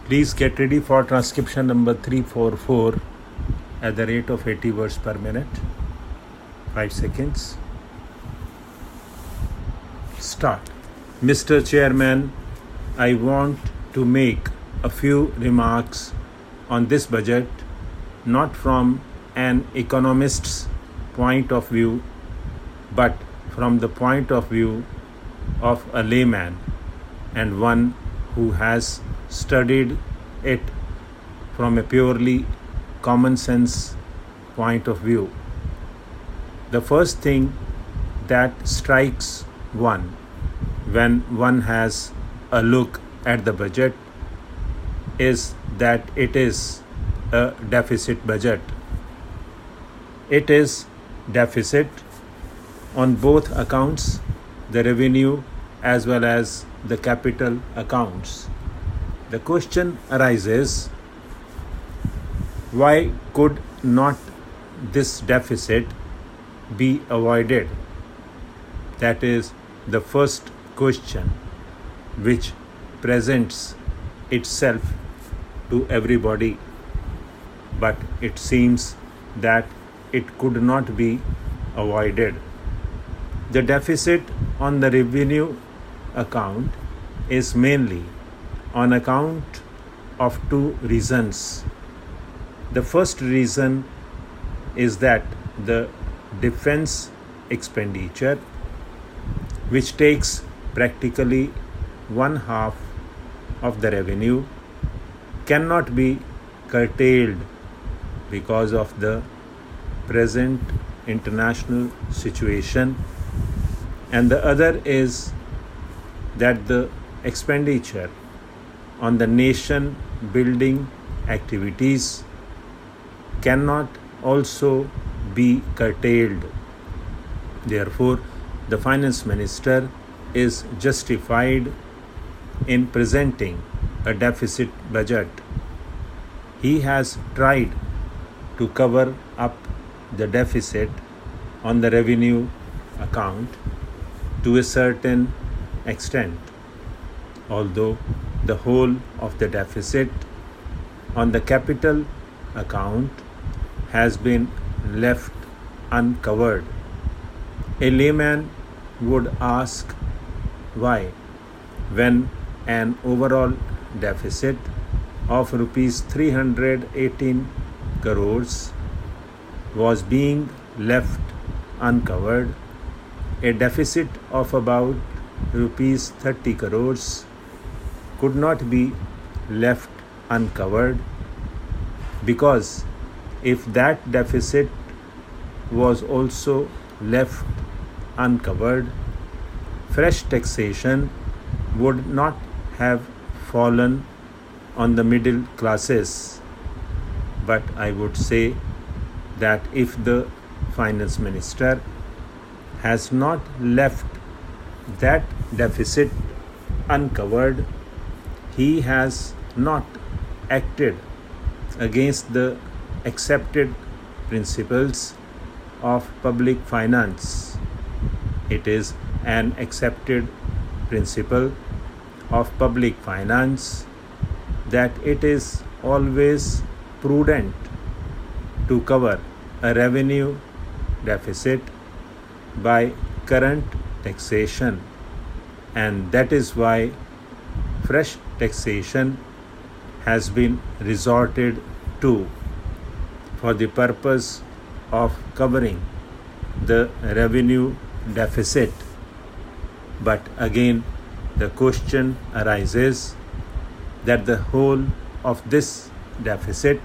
Please get ready for transcription number 344 at the rate of 80 words per minute. 5 seconds. Start. Mr. Chairman, I want to make a few remarks on this budget, not from an economist's point of view, but from the point of view of a layman and one who has studied it from a purely common sense point of view. The first thing that strikes one when one has a look at the budget is that it is a deficit budget. It is deficit on both accounts, the revenue as well as the capital accounts. The question arises, why could not this deficit be avoided? That is the first question which presents itself to everybody, but it seems that it could not be avoided. The deficit on the revenue account is mainly on account of two reasons. The first reason is that the defense expenditure, which takes practically one half of the revenue, cannot be curtailed because of the present international situation, and the other is that the expenditure on the nation building activities cannot also be curtailed. Therefore, the finance minister is justified in presenting a deficit budget. He has tried to cover up the deficit on the revenue account to a certain extent, although the whole of the deficit on the capital account has been left uncovered. A layman would ask why, when an overall deficit of rupees 318 crores was being left uncovered, a deficit of about rupees 30 crores could not be left uncovered, because if that deficit was also left uncovered, fresh taxation would not have fallen on the middle classes. But I would say that if the finance minister has not left that deficit uncovered, he has not acted against the accepted principles of public finance. It is an accepted principle of public finance that it is always prudent to cover a revenue deficit by current taxation, and that is why fresh taxation has been resorted to for the purpose of covering the revenue deficit. But again, the question arises that the whole of this deficit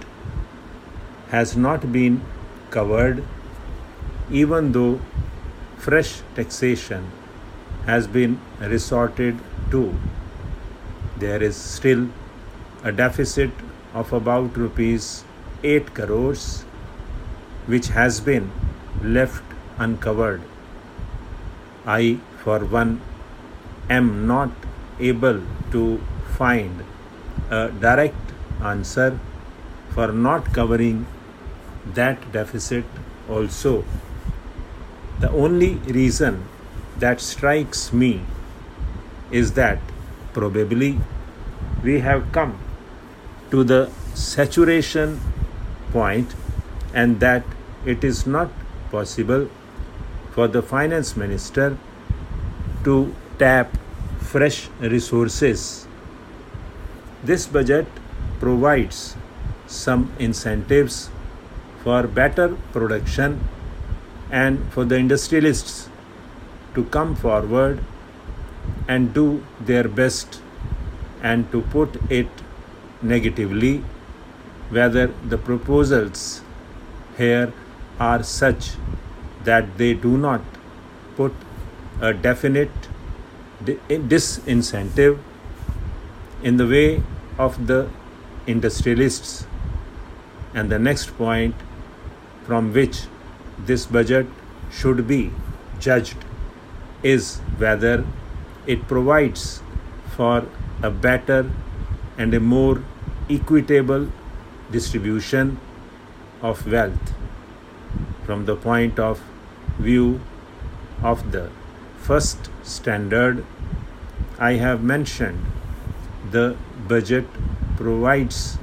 has not been covered, even though fresh taxation has been resorted to. There is still a deficit of about rupees 8 crores which has been left uncovered. I, for one, am not able to find a direct answer for not covering that deficit also. The only reason that strikes me is that probably we have come to the saturation point, and that it is not possible for the finance minister to tap fresh resources. This budget provides some incentives for better production and for the industrialists to come forward and do their best, and to put it negatively, whether the proposals here are such that they do not put a definite disincentive in the way of the industrialists. And the next point from which this budget should be judged is whether it provides for a better and a more equitable distribution of wealth. From the point of view of the first standard, I have mentioned the budget provides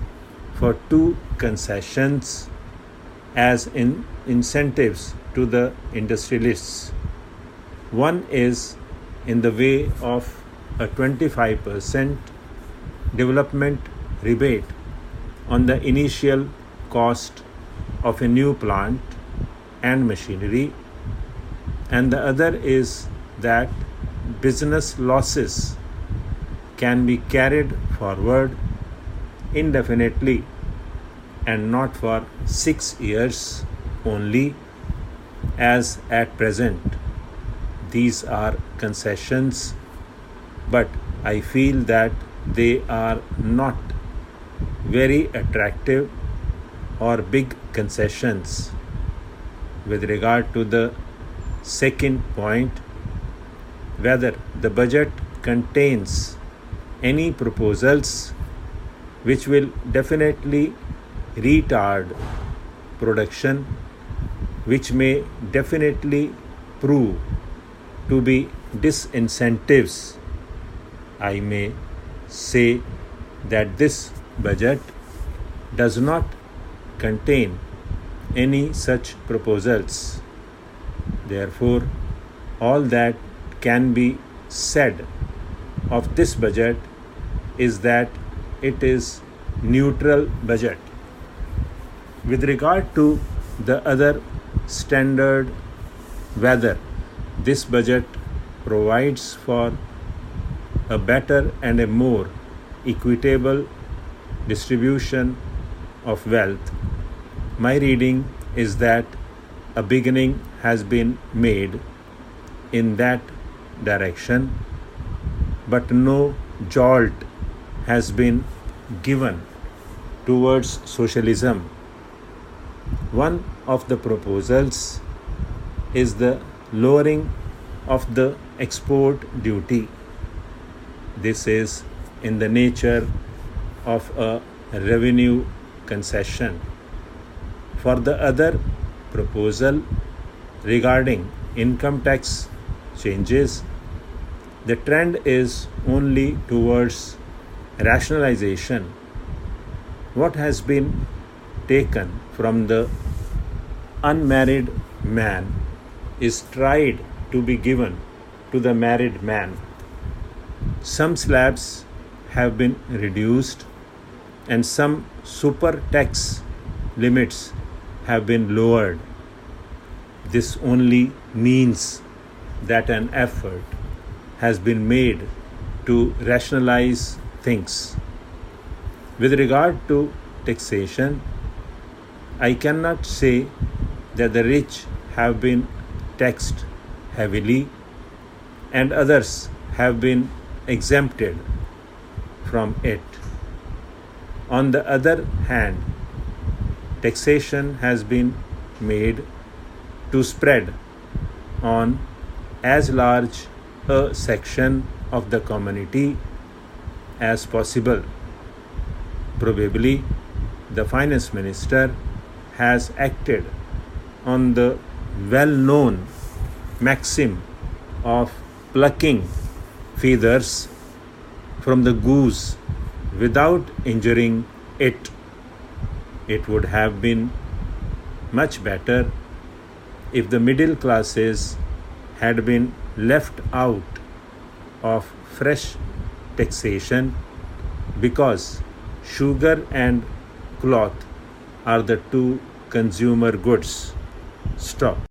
for two concessions as incentives to the industrialists. One is in the way of a 25% development rebate on the initial cost of a new plant and machinery, and the other is that business losses can be carried forward indefinitely and not for 6 years only as at present. These are concessions, but I feel that they are not very attractive or big concessions. With regard to the second point, whether the budget contains any proposals which will definitely retard production, which may definitely prove to be disincentives, I may say that this budget does not contain any such proposals. Therefore, all that can be said of this budget is that it is neutral budget. With regard to the other standard, whether this budget provides for a better and a more equitable distribution of wealth, my reading is that a beginning has been made in that direction, but no jolt has been given towards socialism. One of the proposals is the lowering of the export duty. This is in the nature of a revenue concession. For the other proposal regarding income tax changes, the trend is only towards rationalization. What has been taken from the unmarried man is tried to be given to the married man. Some slabs have been reduced and some super tax limits have been lowered. This only means that an effort has been made to rationalize things. With regard to taxation, I cannot say that the rich have been taxed heavily and others have been exempted from it. On the other hand, taxation has been made to spread on as large a section of the community as possible. Probably the finance minister has acted on the well-known maxim of plucking feathers from the goose without injuring It would have been much better if the middle classes had been left out of fresh taxation, because sugar and cloth are the two consumer goods. Stop.